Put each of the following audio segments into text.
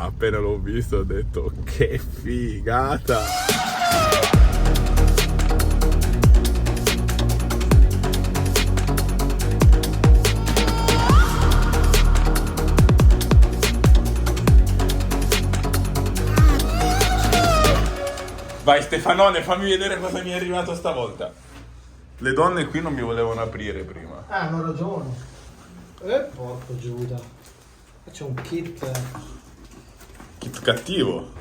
appena l'ho visto ho detto che figata. Vai Stefanone, fammi vedere cosa mi è arrivato stavolta. Le donne qui non mi volevano aprire prima. Hanno ragione. Porco Giuda. C'è un kit. Kit cattivo.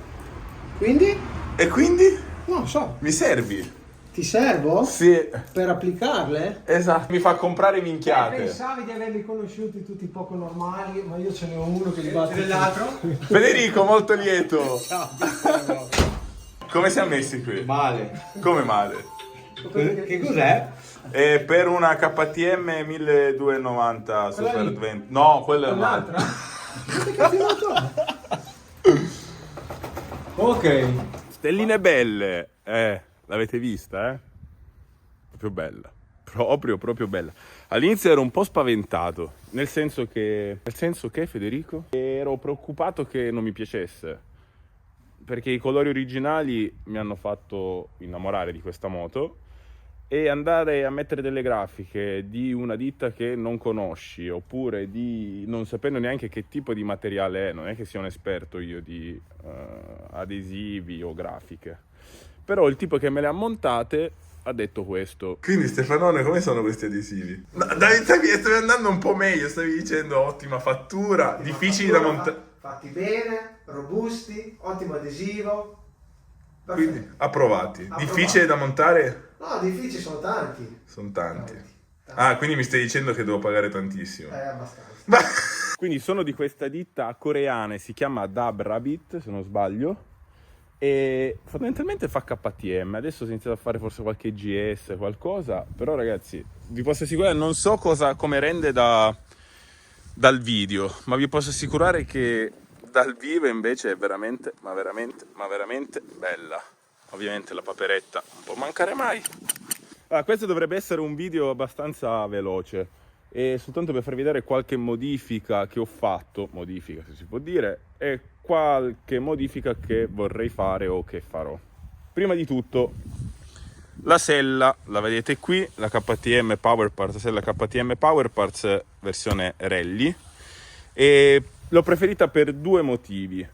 Quindi? E quindi? Non so. Mi servi? Ti servo? Sì. Per applicarle? Esatto. Mi fa comprare minchiate. Pensavi di averli conosciuti tutti poco normali, ma io ce ne ho uno che li batte l'altro. Federico, molto lieto. Come siamo messi qui? Male. Come male? Che cos'è? È per una KTM 1290 Quella Super lì? 20. No, quella è L'altra? un'altra. Che cazzinato è? Ok. Stelline belle. L'avete vista, eh? Proprio bella. Proprio bella. All'inizio ero un po' spaventato, nel senso che Federico? Ero preoccupato che non mi piacesse. Perché i colori originali mi hanno fatto innamorare di questa moto e andare a mettere delle grafiche di una ditta che non conosci oppure di non sapendo neanche che tipo di materiale è, non è che sia un esperto io di adesivi o grafiche, però il tipo che me le ha montate ha detto questo. Quindi Stefanone, come sono questi adesivi? No, stavi andando un po' meglio, stavi dicendo ottima fattura, difficili da montare. Fatti bene, robusti, ottimo adesivo. Perfetto. Quindi approvati. Approvati. Difficile da montare? No, difficili sono tanti. Sono tanti. Tanti. Ah, quindi mi stai dicendo che devo pagare tantissimo. Abbastanza. Quindi sono di questa ditta coreana, si chiama Dub Rabbit, se non sbaglio, e fondamentalmente fa KTM. Adesso ho iniziato a fare forse qualche GS, qualcosa, però ragazzi, vi posso assicurare, non so come rende dal video, ma vi posso assicurare che dal vivo invece è veramente bella. Ovviamente la paperetta non può mancare mai. Allora, questo dovrebbe essere un video abbastanza veloce e soltanto per farvi vedere qualche modifica che ho fatto, modifica se si può dire, e qualche modifica che vorrei fare o che farò. Prima di tutto la sella la vedete qui, la KTM Power Parts, sella KTM Power Parts versione Rally, e l'ho preferita per due motivi.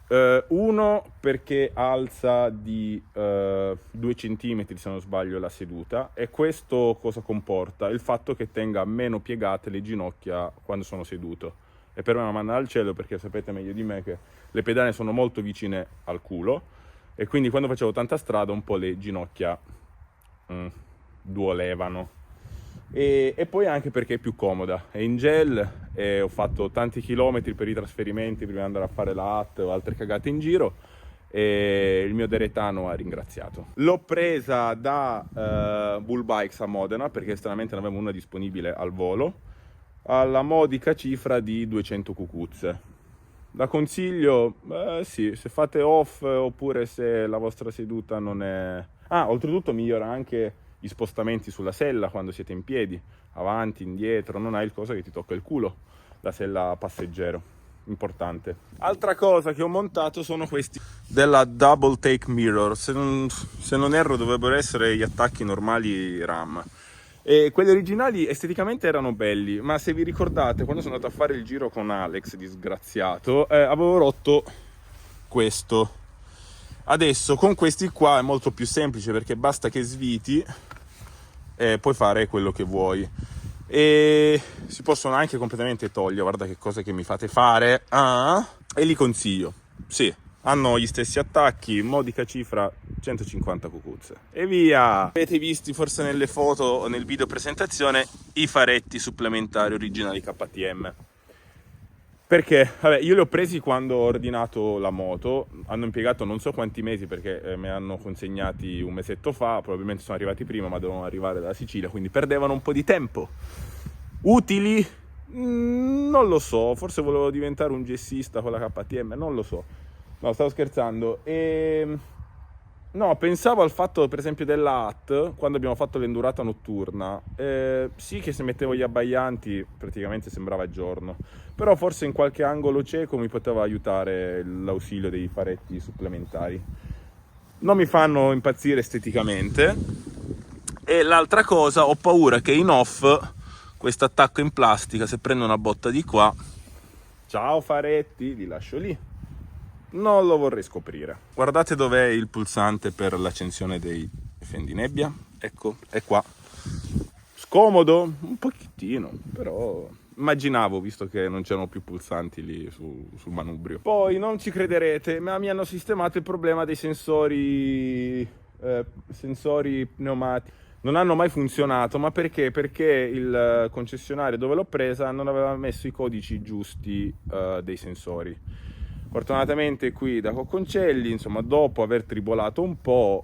Uno, perché alza di 2 centimetri se non sbaglio la seduta, e questo cosa comporta? Il fatto che tenga meno piegate le ginocchia quando sono seduto. E per me è una manna al cielo, perché sapete meglio di me che le pedane sono molto vicine al culo e quindi quando facevo tanta strada un po' le ginocchia duolevano. E poi anche perché è più comoda, è in gel e ho fatto tanti chilometri per i trasferimenti prima di andare a fare la HAT o altre cagate in giro e il mio deretano ha ringraziato. L'ho presa da Bull Bikes a Modena perché stranamente ne avevo una disponibile al volo alla modica cifra di 200 cucuzze. La consiglio, sì, se fate off oppure se la vostra seduta non è... Ah, oltretutto migliora anche gli spostamenti sulla sella quando siete in piedi, avanti, indietro, non hai il coso che ti tocca il culo, la sella passeggero, importante. Altra cosa che ho montato sono questi della Double Take Mirror, se non erro dovrebbero essere gli attacchi normali RAM. E quelli originali esteticamente erano belli, ma se vi ricordate quando sono andato a fare il giro con Alex, disgraziato, avevo rotto questo. Adesso con questi qua è molto più semplice perché basta che sviti e puoi fare quello che vuoi. E si possono anche completamente togliere, guarda che cosa che mi fate fare. E li consiglio, sì. Hanno gli stessi attacchi, modica cifra 150 cucuzze. E via! Avete visto forse nelle foto o nel video presentazione i faretti supplementari originali KTM. Perché? Vabbè, io li ho presi quando ho ordinato la moto, hanno impiegato non so quanti mesi perché me hanno consegnati un mesetto fa, probabilmente sono arrivati prima ma dovevano arrivare dalla Sicilia, quindi perdevano un po' di tempo. Utili? Non lo so, forse volevo diventare un gessista con la KTM, non lo so. No, stavo scherzando. No, pensavo al fatto per esempio della HAT, quando abbiamo fatto l'endurata notturna. Sì che se mettevo gli abbaianti praticamente sembrava giorno, però forse in qualche angolo cieco mi poteva aiutare l'ausilio dei faretti supplementari. Non mi fanno impazzire esteticamente. E l'altra cosa, ho paura che in off questo attacco in plastica, se prendo una botta di qua, ciao faretti, li lascio lì. Non lo vorrei scoprire. Guardate dov'è il pulsante per l'accensione dei fendinebbia. Ecco, è qua. Scomodo? Un pochettino, però immaginavo, visto che non c'erano più pulsanti lì sul manubrio. Poi non ci crederete, ma mi hanno sistemato il problema dei sensori pneumatici. Non hanno mai funzionato, ma perché? Perché il concessionario dove l'ho presa non aveva messo i codici giusti dei sensori. Fortunatamente qui da Cocconcelli, insomma, dopo aver tribolato un po',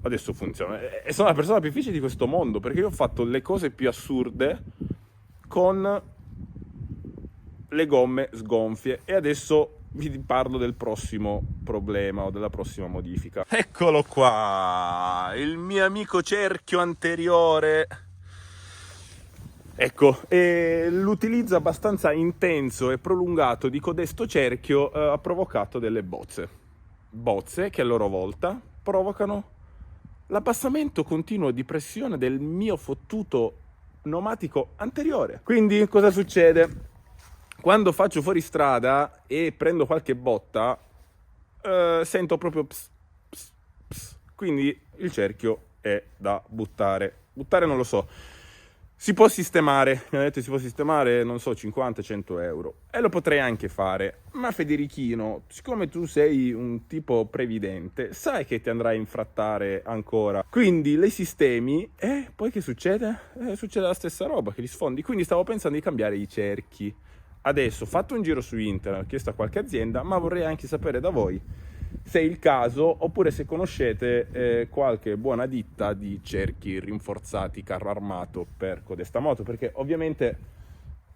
adesso funziona. E sono la persona più difficile di questo mondo, perché io ho fatto le cose più assurde con le gomme sgonfie e adesso vi parlo del prossimo problema o della prossima modifica. Eccolo qua, il mio amico cerchio anteriore. Ecco, l'utilizzo abbastanza intenso e prolungato di codesto cerchio ha provocato delle bozze che a loro volta provocano l'abbassamento continuo di pressione del mio fottuto pneumatico anteriore. Quindi cosa succede? Quando faccio fuori strada e prendo qualche botta, sento proprio ps, ps, ps. Quindi il cerchio è da buttare. Buttare non lo so. Si può sistemare, mi hanno detto che si può sistemare, non so, 50-100 euro. E lo potrei anche fare. Ma Federichino, siccome tu sei un tipo previdente, sai che ti andrai a infrattare ancora. Quindi le sistemi e poi che succede? Succede la stessa roba, che li sfondi. Quindi stavo pensando di cambiare i cerchi. Adesso ho fatto un giro su internet, ho chiesto a qualche azienda, ma vorrei anche sapere da voi se è il caso, oppure se conoscete qualche buona ditta di cerchi rinforzati carro armato per codesta moto, perché ovviamente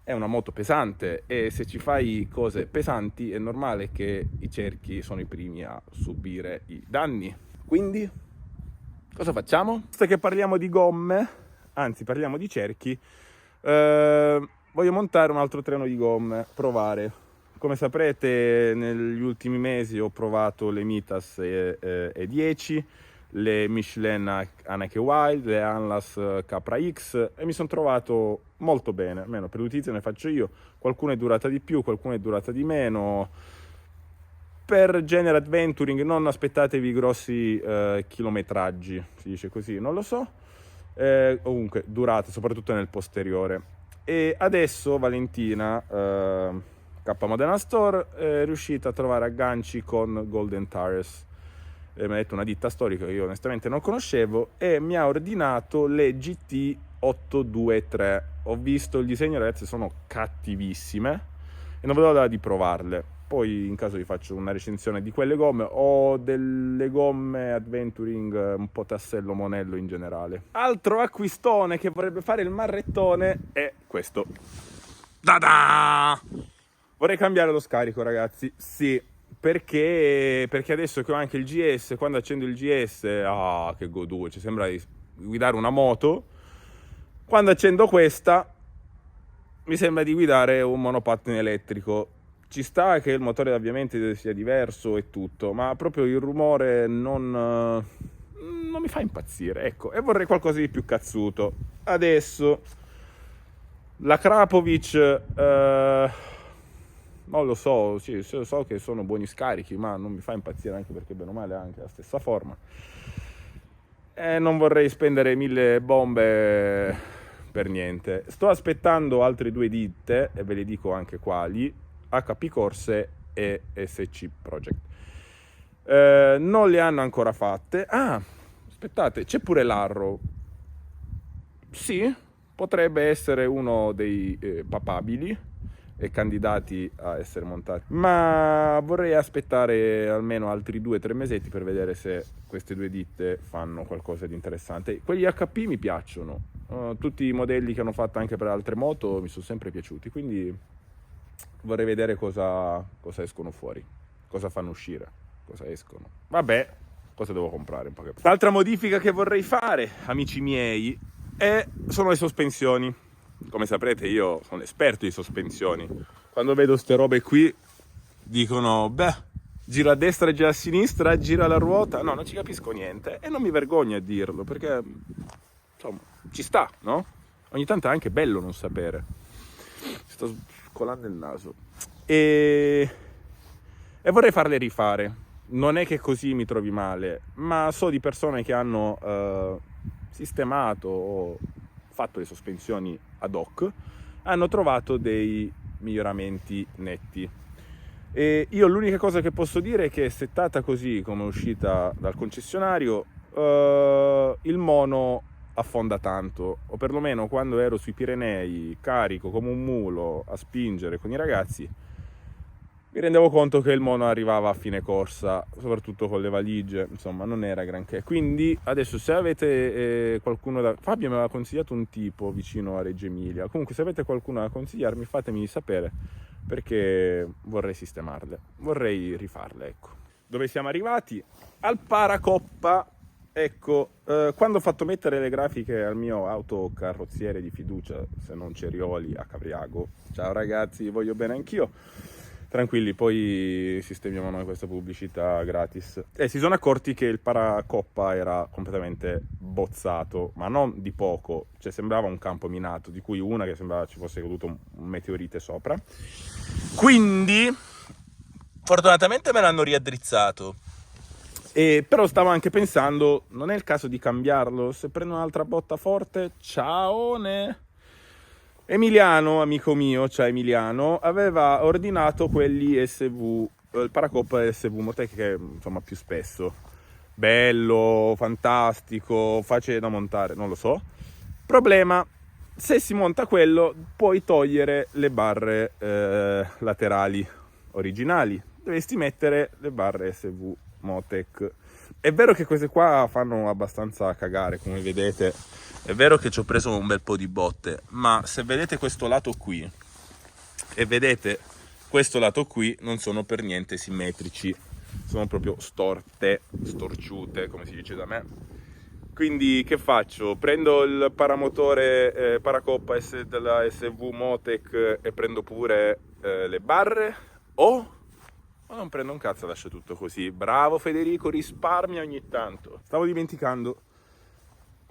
è una moto pesante e se ci fai cose pesanti è normale che i cerchi sono i primi a subire i danni. Quindi cosa facciamo? Visto che parliamo di gomme, anzi parliamo di cerchi, voglio montare un altro treno di gomme, provare. Come saprete negli ultimi mesi ho provato le Mitas E10, le Michelin Haneke Wild, le Anlas Capra X e mi sono trovato molto bene, almeno per l'utilizzo ne faccio io. Qualcuna è durata di più, qualcuna è durata di meno. Per genere adventuring non aspettatevi grossi chilometraggi, si dice così, non lo so. Comunque durate, soprattutto nel posteriore. E adesso Valentina... K Modena Store è riuscita a trovare agganci con Golden Tires, mi ha detto una ditta storica che io onestamente non conoscevo, e mi ha ordinato le GT 823. Ho visto il disegno, ragazzi, sono cattivissime e non vedo l'ora di provarle. Poi in caso vi faccio una recensione di quelle gomme o delle gomme adventuring un po' tassello monello in generale. Altro acquistone che vorrebbe fare il marrettone è questo. Da-da! Vorrei cambiare lo scarico, ragazzi, sì, perché adesso che ho anche il GS, quando accendo il GS, che goduccio, sembra di guidare una moto. Quando accendo questa, mi sembra di guidare un monopattino elettrico. Ci sta che il motore ovviamente sia diverso e tutto, ma proprio il rumore non mi fa impazzire, ecco, e vorrei qualcosa di più cazzuto. Adesso, la Krapovic... non lo so, sì, so che sono buoni scarichi, ma non mi fa impazzire, anche perché bene o male ha anche la stessa forma. E non vorrei spendere 1000 bombe per niente. Sto aspettando altre due ditte, e ve le dico anche quali, HP Corse e SC Project. Non le hanno ancora fatte. Aspettate, c'è pure l'Arrow. Sì, potrebbe essere uno dei papabili e candidati a essere montati, ma vorrei aspettare almeno altri 2-3 mesetti per vedere se queste due ditte fanno qualcosa di interessante. Quegli HP mi piacciono, tutti i modelli che hanno fatto anche per altre moto mi sono sempre piaciuti, quindi vorrei vedere cosa escono fuori, cosa fanno uscire, cosa escono. Vabbè, cosa devo comprare in poche parole. L'altra modifica che vorrei fare, amici miei, sono le sospensioni. Come saprete io sono esperto di sospensioni. Quando vedo ste robe qui dicono beh, gira a destra e gira a sinistra, gira la ruota. No, non ci capisco niente e non mi vergogno a dirlo perché insomma ci sta, no? Ogni tanto è anche bello non sapere. Sto scolando il naso e vorrei farle rifare. Non è che così mi trovi male, ma so di persone che hanno sistemato o fatto le sospensioni ad hoc, hanno trovato dei miglioramenti netti. E io l'unica cosa che posso dire è che settata così come è uscita dal concessionario, il mono affonda tanto, o perlomeno quando ero sui Pirenei carico come un mulo a spingere con i ragazzi, mi rendevo conto che il mono arrivava a fine corsa, soprattutto con le valigie, insomma non era granché. Quindi adesso se avete qualcuno da... Fabio mi aveva consigliato un tipo vicino a Reggio Emilia, comunque se avete qualcuno da consigliarmi fatemi sapere perché vorrei sistemarle, vorrei rifarle, ecco. Dove siamo arrivati? Al Paracoppa. Ecco, quando ho fatto mettere le grafiche al mio autocarrozziere di fiducia, se non Cerioli, a Cavriago, ciao ragazzi, voglio bene anch'io, tranquilli, poi sistemiamo noi questa pubblicità gratis. E si sono accorti che il Paracoppa era completamente bozzato, ma non di poco, cioè sembrava un campo minato, di cui una che sembrava ci fosse caduto un meteorite sopra. Quindi, fortunatamente me l'hanno riaddrizzato. Però stavo anche pensando, non è il caso di cambiarlo? Se prendo un'altra botta forte, ciaone! Emiliano, amico mio, cioè Emiliano, aveva ordinato quelli SV, il Paracoppa SV Motec che insomma più spesso. Bello, fantastico, facile da montare, non lo so. Problema, se si monta quello puoi togliere le barre laterali originali. Dovresti mettere le barre SV Motec. È vero che queste qua fanno abbastanza cagare, come vedete. È vero che ci ho preso un bel po' di botte, ma se vedete questo lato qui e vedete questo lato qui, non sono per niente simmetrici, sono proprio storciute, come si dice da me. Quindi che faccio? Prendo il paramotore Paracoppa della SV Motec e prendo pure le barre o non prendo un cazzo, lascio tutto così. Bravo Federico, risparmia ogni tanto. Stavo dimenticando.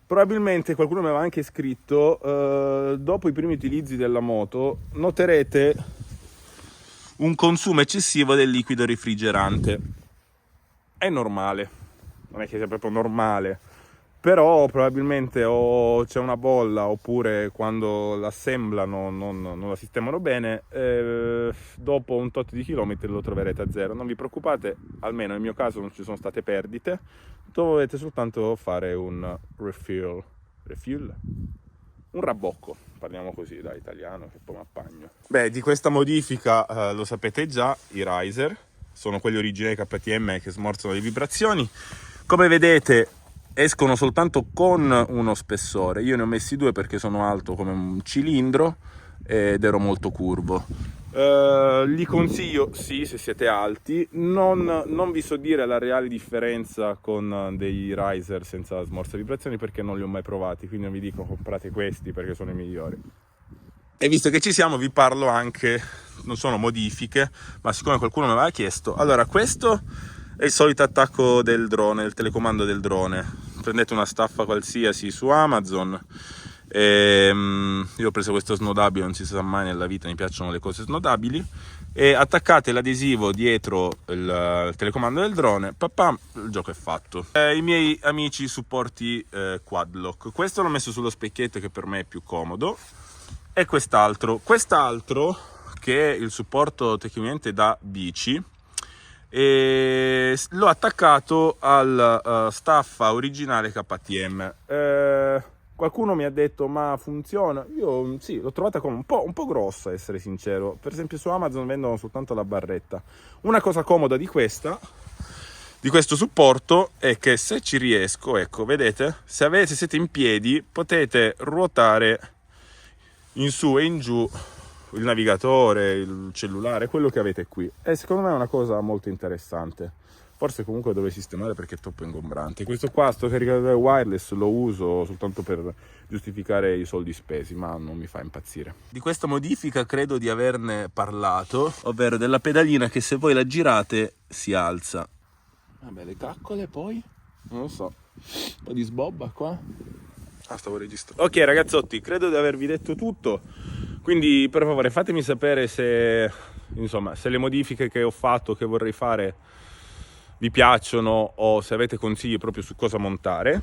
Probabilmente qualcuno mi aveva anche scritto, dopo i primi utilizzi della moto noterete un consumo eccessivo del liquido refrigerante. È normale, non è che sia proprio normale, però probabilmente c'è una bolla oppure quando l'assemblano non la sistemano bene, dopo un tot di chilometri lo troverete a zero. Non vi preoccupate, almeno nel mio caso non ci sono state perdite, dovete soltanto fare un refill, un rabbocco, parliamo così da italiano che poi mi appagno. Beh, di questa modifica lo sapete già, i riser sono quelli originali KTM che smorzano le vibrazioni. Come vedete escono soltanto con uno spessore, io ne ho messi due perché sono alto come un cilindro ed ero molto curvo. Li consiglio sì se siete alti, non vi so dire la reale differenza con dei riser senza smorza vibrazioni perché non li ho mai provati, quindi non vi dico comprate questi perché sono i migliori. E visto che ci siamo vi parlo anche, non sono modifiche, ma siccome qualcuno mi aveva chiesto, allora questo è il solito attacco del drone, il telecomando del drone. Prendete una staffa qualsiasi su Amazon. Io ho preso questo snodabile, non si sa mai nella vita, mi piacciono le cose snodabili. E attaccate l'adesivo dietro il telecomando del drone, papà, il gioco è fatto. I miei amici supporti Quadlock. Questo l'ho messo sullo specchietto che per me è più comodo. E quest'altro che è il supporto tecnicamente da bici. E l'ho attaccato al staffa originale KTM. Qualcuno mi ha detto ma funziona? Io sì, l'ho trovata come un po' grossa, a essere sincero. Per esempio su Amazon vendono soltanto la barretta. Una cosa comoda di questo supporto è che se ci riesco, ecco, vedete, se siete in piedi potete ruotare in su e in giù il navigatore, il cellulare, quello che avete qui. E secondo me è una cosa molto interessante. Forse comunque dove sistemare perché è troppo ingombrante. Questo qua, sto caricatore wireless, lo uso soltanto per giustificare i soldi spesi, ma non mi fa impazzire. Di questa modifica credo di averne parlato, ovvero della pedalina che se voi la girate si alza. Vabbè, le caccole poi? Non lo so. Un po' di sbobba qua. Ah, stavo registrando. Ok ragazzotti, credo di avervi detto tutto. Quindi per favore fatemi sapere se, insomma, se le modifiche che ho fatto, che vorrei fare, vi piacciono o se avete consigli proprio su cosa montare.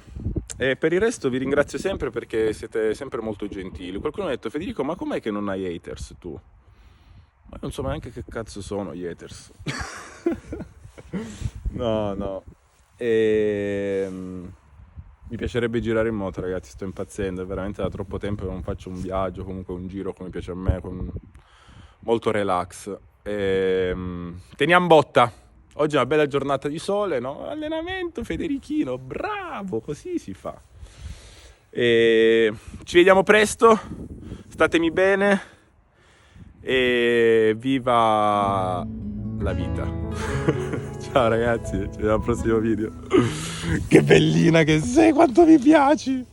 E per il resto vi ringrazio sempre perché siete sempre molto gentili. Qualcuno ha detto: Federico, ma com'è che non hai haters tu? Ma non so neanche che cazzo sono gli haters. No. Mi piacerebbe girare in moto, ragazzi, sto impazzendo, è veramente da troppo tempo che non faccio un viaggio, comunque un giro come piace a me, con molto relax. Teniamo botta. Oggi è una bella giornata di sole, no? Allenamento, Federichino, bravo, così si fa. Ci vediamo presto, statemi bene e viva la vita. Ciao ragazzi, ci vediamo al prossimo video. Che bellina che sei, quanto mi piaci!